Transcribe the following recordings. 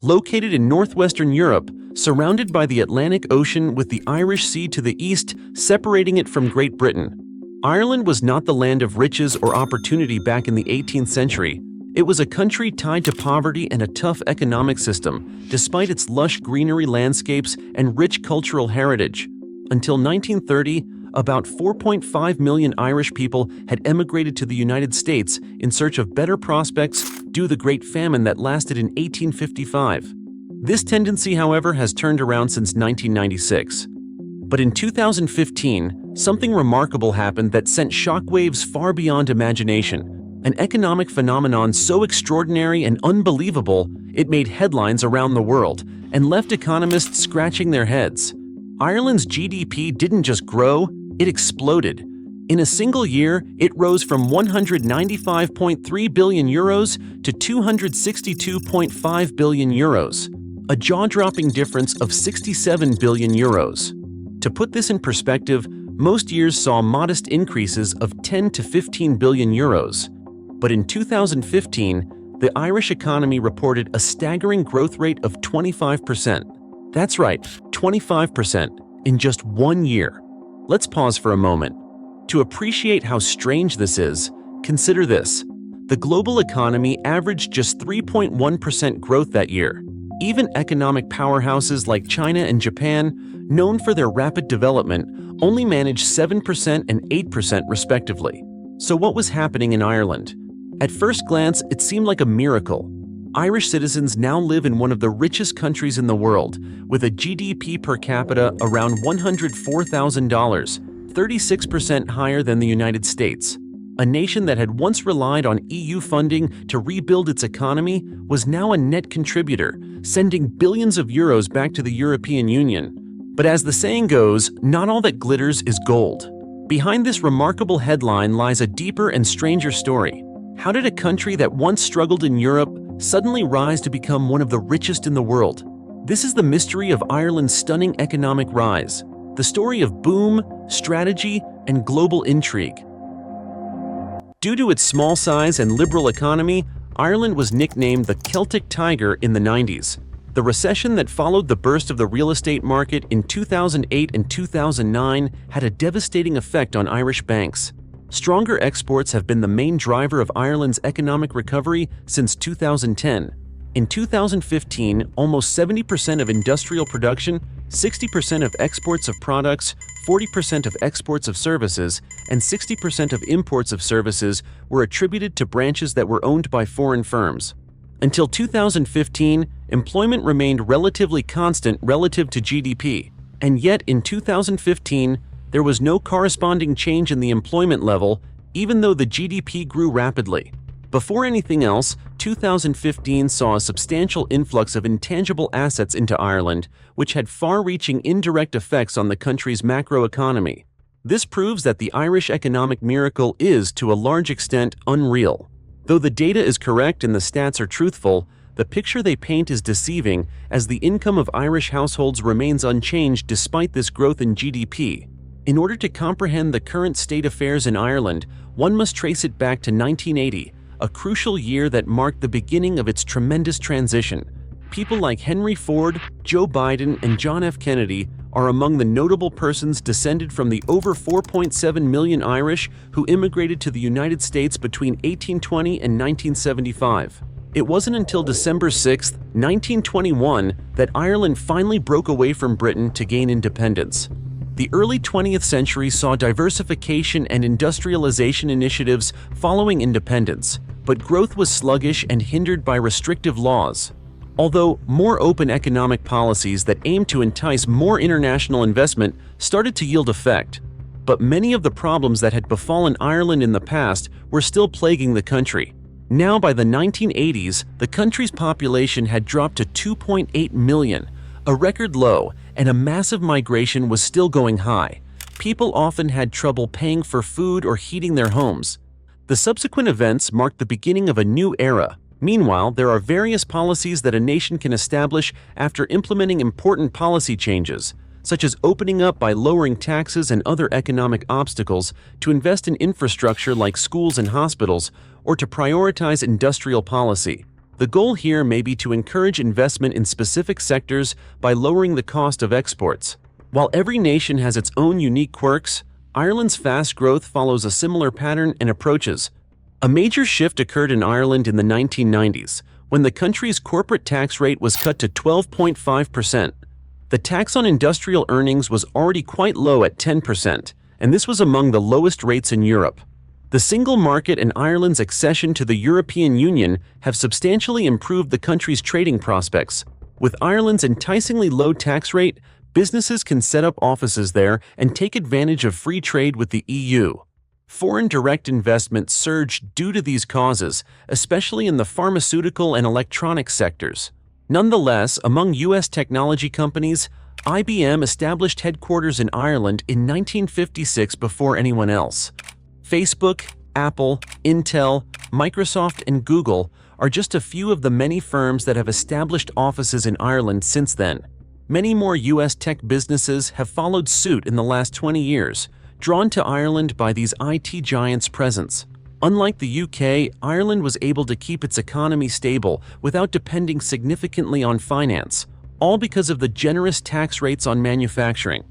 Located in northwestern Europe, surrounded by the Atlantic Ocean with the Irish Sea to the east separating it from Great Britain, Ireland was not the land of riches or opportunity back in the 18th century. It was a country tied to poverty and a tough economic system, despite its lush greenery landscapes and rich cultural heritage. Until 1930, about 4.5 million Irish people had emigrated to the United States in search of better prospects due to the Great Famine that lasted in 1855. This tendency, however, has turned around since 1996. But in 2015, something remarkable happened that sent shockwaves far beyond imagination. An economic phenomenon so extraordinary and unbelievable, it made headlines around the world and left economists scratching their heads. Ireland's GDP didn't just grow, it exploded. In a single year, it rose from 195.3 billion euros to 262.5 billion euros, a jaw-dropping difference of 67 billion euros. To put this in perspective, most years saw modest increases of 10 to 15 billion euros. But in 2015, the Irish economy reported a staggering growth rate of 25%. That's right, 25% in just 1 year. Let's pause for a moment. To appreciate how strange this is, consider this. The global economy averaged just 3.1% growth that year. Even economic powerhouses like China and Japan, known for their rapid development, only managed 7% and 8% respectively. So what was happening in Ireland? At first glance, it seemed like a miracle. Irish citizens now live in one of the richest countries in the world, with a GDP per capita around $104,000, 36% higher than the United States. A nation that had once relied on EU funding to rebuild its economy was now a net contributor, sending billions of euros back to the European Union. But as the saying goes, not all that glitters is gold. Behind this remarkable headline lies a deeper and stranger story. How did a country that once struggled in Europe suddenly rise to become one of the richest in the world? This is the mystery of Ireland's stunning economic rise, the story of boom, strategy, and global intrigue. Due to its small size and liberal economy, Ireland was nicknamed the Celtic Tiger in the 90s. The recession that followed the burst of the real estate market in 2008 and 2009 had a devastating effect on Irish banks. Stronger exports have been the main driver of Ireland's economic recovery since 2010. In 2015, almost 70% of industrial production, 60% of exports of products, 40% of exports of services, and 60% of imports of services were attributed to branches that were owned by foreign firms. Until 2015, employment remained relatively constant relative to GDP, and yet in 2015, there was no corresponding change in the employment level, even though the GDP grew rapidly. Before anything else, 2015 saw a substantial influx of intangible assets into Ireland, which had far-reaching indirect effects on the country's macroeconomy. This proves that the Irish economic miracle is, to a large extent, unreal. Though the data is correct and the stats are truthful, the picture they paint is deceiving, as the income of Irish households remains unchanged despite this growth in GDP. In order to comprehend the current state affairs in Ireland, one must trace it back to 1980, a crucial year that marked the beginning of its tremendous transition. People like Henry Ford, Joe Biden, and John F. Kennedy are among the notable persons descended from the over 4.7 million Irish who immigrated to the United States between 1820 and 1975. It wasn't until December 6, 1921, that Ireland finally broke away from Britain to gain independence. The early 20th century saw diversification and industrialization initiatives following independence, but growth was sluggish and hindered by restrictive laws. Although more open economic policies that aimed to entice more international investment started to yield effect, but many of the problems that had befallen Ireland in the past were still plaguing the country. Now, by the 1980s, the country's population had dropped to 2.8 million, a record low, and a massive migration was still going high. People often had trouble paying for food or heating their homes. The subsequent events marked the beginning of a new era. Meanwhile, there are various policies that a nation can establish after implementing important policy changes, such as opening up by lowering taxes and other economic obstacles, to invest in infrastructure like schools and hospitals, or to prioritize industrial policy. The goal here may be to encourage investment in specific sectors by lowering the cost of exports. While every nation has its own unique quirks, Ireland's fast growth follows a similar pattern and approaches. A major shift occurred in Ireland in the 1990s, when the country's corporate tax rate was cut to 12.5%. The tax on industrial earnings was already quite low at 10%, and this was among the lowest rates in Europe. The single market and Ireland's accession to the European Union have substantially improved the country's trading prospects. With Ireland's enticingly low tax rate, businesses can set up offices there and take advantage of free trade with the EU. Foreign direct investment surged due to these causes, especially in the pharmaceutical and electronics sectors. Nonetheless, among U.S. technology companies, IBM established headquarters in Ireland in 1956 before anyone else. Facebook, Apple, Intel, Microsoft, and Google are just a few of the many firms that have established offices in Ireland since then. Many more U.S. tech businesses have followed suit in the last 20 years, drawn to Ireland by these IT giants' presence. Unlike the UK, Ireland was able to keep its economy stable without depending significantly on finance, all because of the generous tax rates on manufacturing.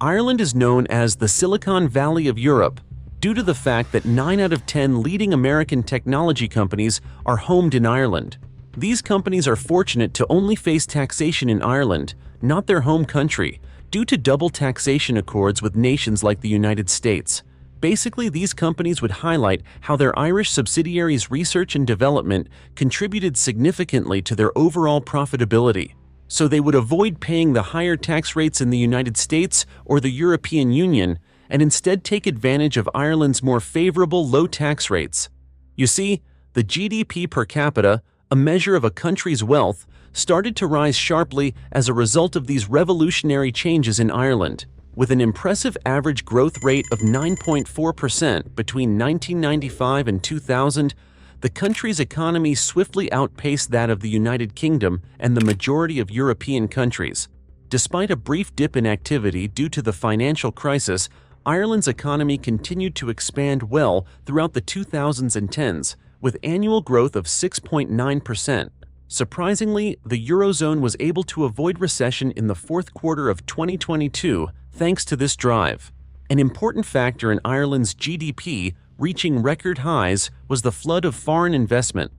Ireland is known as the Silicon Valley of Europe, due to the fact that 9 out of 10 leading American technology companies are homed in Ireland. These companies are fortunate to only face taxation in Ireland, not their home country, due to double taxation accords with nations like the United States. Basically, these companies would highlight how their Irish subsidiaries' research and development contributed significantly to their overall profitability. So they would avoid paying the higher tax rates in the United States or the European Union and instead take advantage of Ireland's more favorable low tax rates. You see, the GDP per capita, a measure of a country's wealth, started to rise sharply as a result of these revolutionary changes in Ireland. With an impressive average growth rate of 9.4% between 1995 and 2000, the country's economy swiftly outpaced that of the United Kingdom and the majority of European countries. Despite a brief dip in activity due to the financial crisis, Ireland's economy continued to expand well throughout the 2000s and 10s, with annual growth of 6.9%. Surprisingly, the Eurozone was able to avoid recession in the fourth quarter of 2022 thanks to this drive. An important factor in Ireland's GDP reaching record highs was the flood of foreign investment.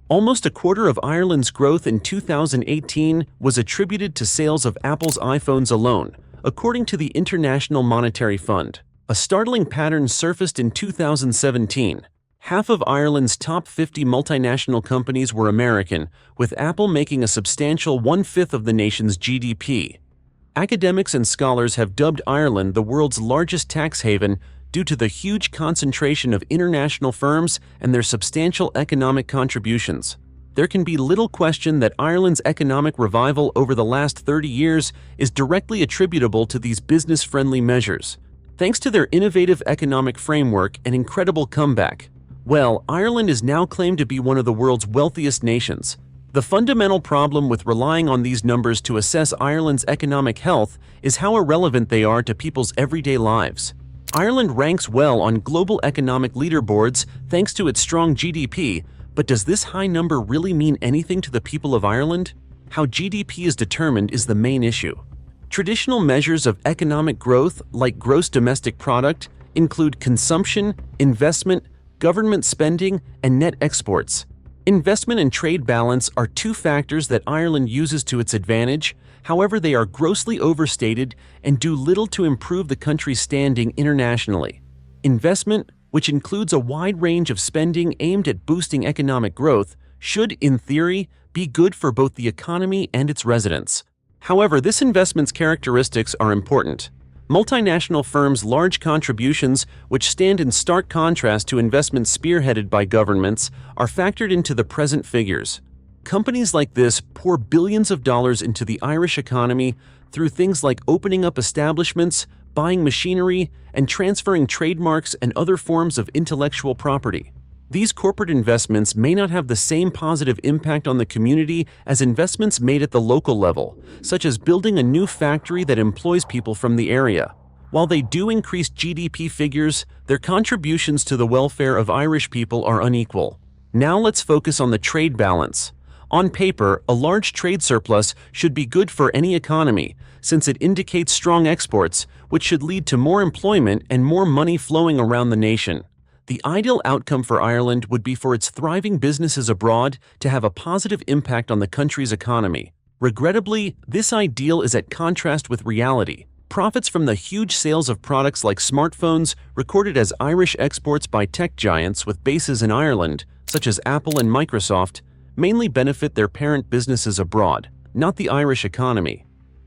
Almost a quarter of Ireland's growth in 2018 was attributed to sales of Apple's iPhones alone, according to the International Monetary Fund. A startling pattern surfaced in 2017. Half of Ireland's top 50 multinational companies were American, with Apple making a substantial 1/5 of the nation's GDP. Academics and scholars have dubbed Ireland the world's largest tax haven due to the huge concentration of international firms and their substantial economic contributions. There can be little question that Ireland's economic revival over the last 30 years is directly attributable to these business-friendly measures. Thanks to their innovative economic framework and incredible comeback, Ireland is now claimed to be one of the world's wealthiest nations. The fundamental problem with relying on these numbers to assess Ireland's economic health is how irrelevant they are to people's everyday lives. Ireland ranks well on global economic leaderboards thanks to its strong GDP, but does this high number really mean anything to the people of Ireland? How GDP is determined is the main issue. Traditional measures of economic growth, like gross domestic product, include consumption, investment, government spending, and net exports. Investment and trade balance are two factors that Ireland uses to its advantage. However, they are grossly overstated and do little to improve the country's standing internationally. Investment, which includes a wide range of spending aimed at boosting economic growth, should, in theory, be good for both the economy and its residents. However, this investment's characteristics are important. Multinational firms' large contributions, which stand in stark contrast to investments spearheaded by governments, are factored into the present figures. Companies like this pour billions of dollars into the Irish economy through things like opening up establishments, buying machinery, and transferring trademarks and other forms of intellectual property. These corporate investments may not have the same positive impact on the community as investments made at the local level, such as building a new factory that employs people from the area. While they do increase GDP figures, their contributions to the welfare of Irish people are unequal. Now let's focus on the trade balance. On paper, a large trade surplus should be good for any economy, since it indicates strong exports, which should lead to more employment and more money flowing around the nation. The ideal outcome for Ireland would be for its thriving businesses abroad to have a positive impact on the country's economy. Regrettably, this ideal is at contrast with reality. Profits from the huge sales of products like smartphones, recorded as Irish exports by tech giants with bases in Ireland, such as Apple and Microsoft, mainly benefit their parent businesses abroad, not the Irish economy.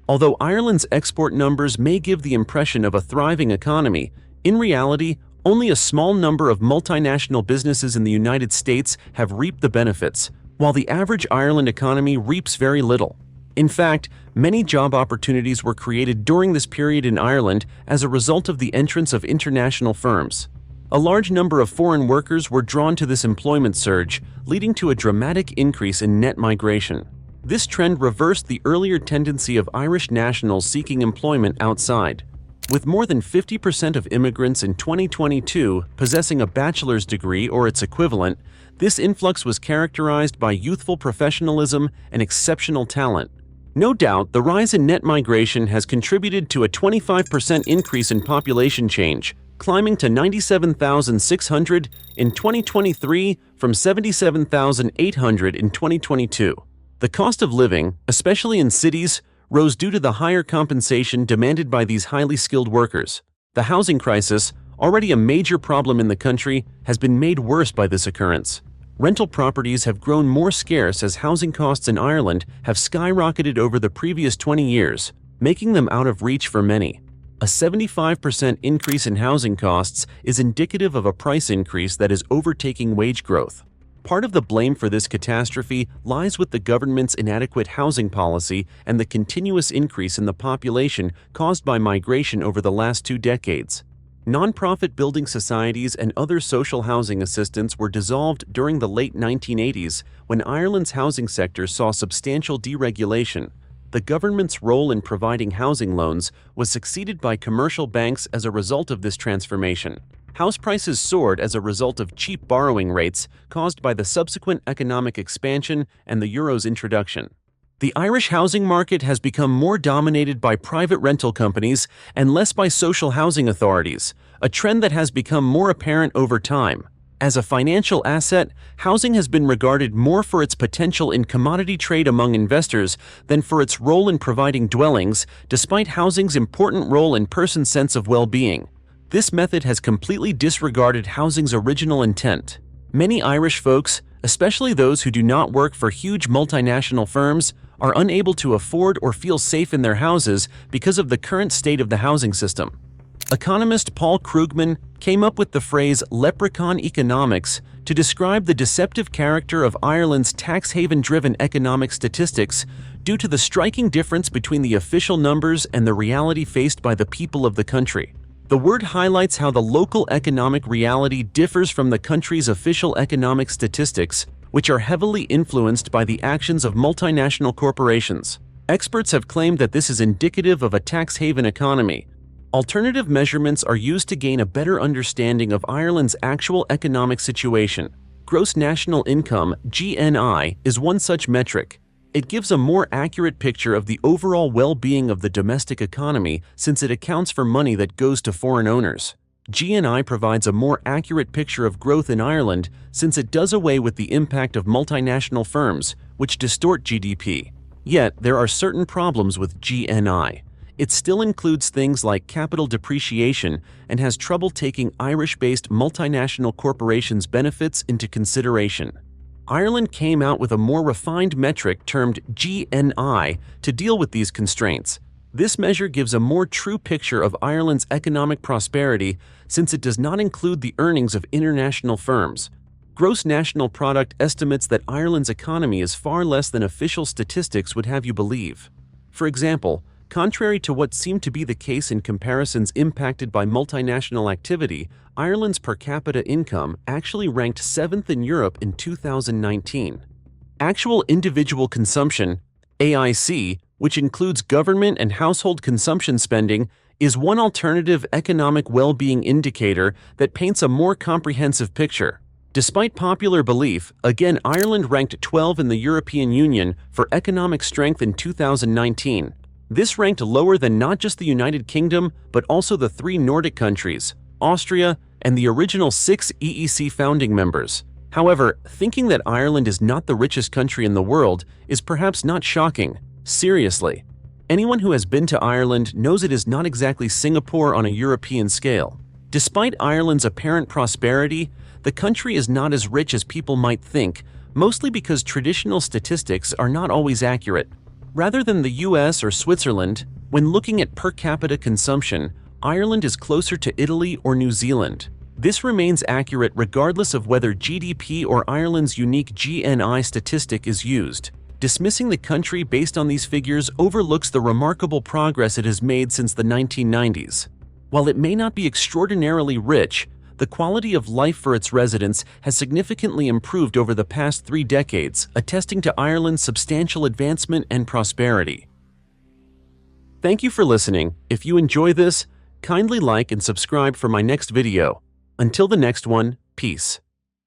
Although Ireland's export numbers may give the impression of a thriving economy, in reality, only a small number of multinational businesses in the United States have reaped the benefits, while the average Ireland economy reaps very little. In fact, many job opportunities were created during this period in Ireland as a result of the entrance of international firms. A large number of foreign workers were drawn to this employment surge, leading to a dramatic increase in net migration. This trend reversed the earlier tendency of Irish nationals seeking employment outside. With more than 50% of immigrants in 2022 possessing a bachelor's degree or its equivalent, this influx was characterized by youthful professionalism and exceptional talent. No doubt, the rise in net migration has contributed to a 25% increase in population change, climbing to 97,600 in 2023 from 77,800 in 2022. The cost of living, especially in cities, rose due to the higher compensation demanded by these highly skilled workers. The housing crisis, already a major problem in the country, has been made worse by this occurrence. Rental properties have grown more scarce as housing costs in Ireland have skyrocketed over the previous 20 years, making them out of reach for many. A 75% increase in housing costs is indicative of a price increase that is overtaking wage growth. Part of the blame for this catastrophe lies with the government's inadequate housing policy and the continuous increase in the population caused by migration over the last 2 decades. Non-profit building societies and other social housing assistance were dissolved during the late 1980s when Ireland's housing sector saw substantial deregulation. The government's role in providing housing loans was succeeded by commercial banks as a result of this transformation. House prices soared as a result of cheap borrowing rates caused by the subsequent economic expansion and the euro's introduction. The Irish housing market has become more dominated by private rental companies and less by social housing authorities, a trend that has become more apparent over time. As a financial asset, housing has been regarded more for its potential in commodity trade among investors than for its role in providing dwellings, despite housing's important role in persons' sense of well-being. This method has completely disregarded housing's original intent. Many Irish folks, especially those who do not work for huge multinational firms, are unable to afford or feel safe in their houses because of the current state of the housing system. Economist Paul Krugman came up with the phrase "Leprechaun economics" to describe the deceptive character of Ireland's tax haven-driven economic statistics due to the striking difference between the official numbers and the reality faced by the people of the country. The word highlights how the local economic reality differs from the country's official economic statistics, which are heavily influenced by the actions of multinational corporations. Experts have claimed that this is indicative of a tax haven economy. Alternative measurements are used to gain a better understanding of Ireland's actual economic situation. Gross national income, GNI, is one such metric. It gives a more accurate picture of the overall well-being of the domestic economy since it accounts for money that goes to foreign owners. GNI provides a more accurate picture of growth in Ireland since it does away with the impact of multinational firms, which distort GDP. Yet, there are certain problems with GNI. It still includes things like capital depreciation and has trouble taking Irish-based multinational corporations' benefits into consideration. Ireland came out with a more refined metric termed GNI to deal with these constraints. This measure gives a more true picture of Ireland's economic prosperity since it does not include the earnings of international firms. Gross national product estimates that Ireland's economy is far less than official statistics would have you believe. For example, contrary to what seemed to be the case in comparisons impacted by multinational activity, Ireland's per capita income actually ranked 7th in Europe in 2019. Actual individual consumption, AIC, which includes government and household consumption spending, is one alternative economic well-being indicator that paints a more comprehensive picture. Despite popular belief, again Ireland ranked 12 in the European Union for economic strength in 2019. This ranked lower than not just the United Kingdom, but also the 3 Nordic countries, Austria, and the original 6 EEC founding members. However, thinking that Ireland is not the richest country in the world is perhaps not shocking. Seriously. Anyone who has been to Ireland knows it is not exactly Singapore on a European scale. Despite Ireland's apparent prosperity, the country is not as rich as people might think, mostly because traditional statistics are not always accurate. Rather than the US or Switzerland, when looking at per capita consumption, Ireland is closer to Italy or New Zealand. This remains accurate regardless of whether GDP or Ireland's unique GNI statistic is used. Dismissing the country based on these figures overlooks the remarkable progress it has made since the 1990s. While it may not be extraordinarily rich, the quality of life for its residents has significantly improved over the past 3 decades, attesting to Ireland's substantial advancement and prosperity. Thank you for listening. If you enjoy this, kindly like and subscribe for my next video. Until the next one, peace.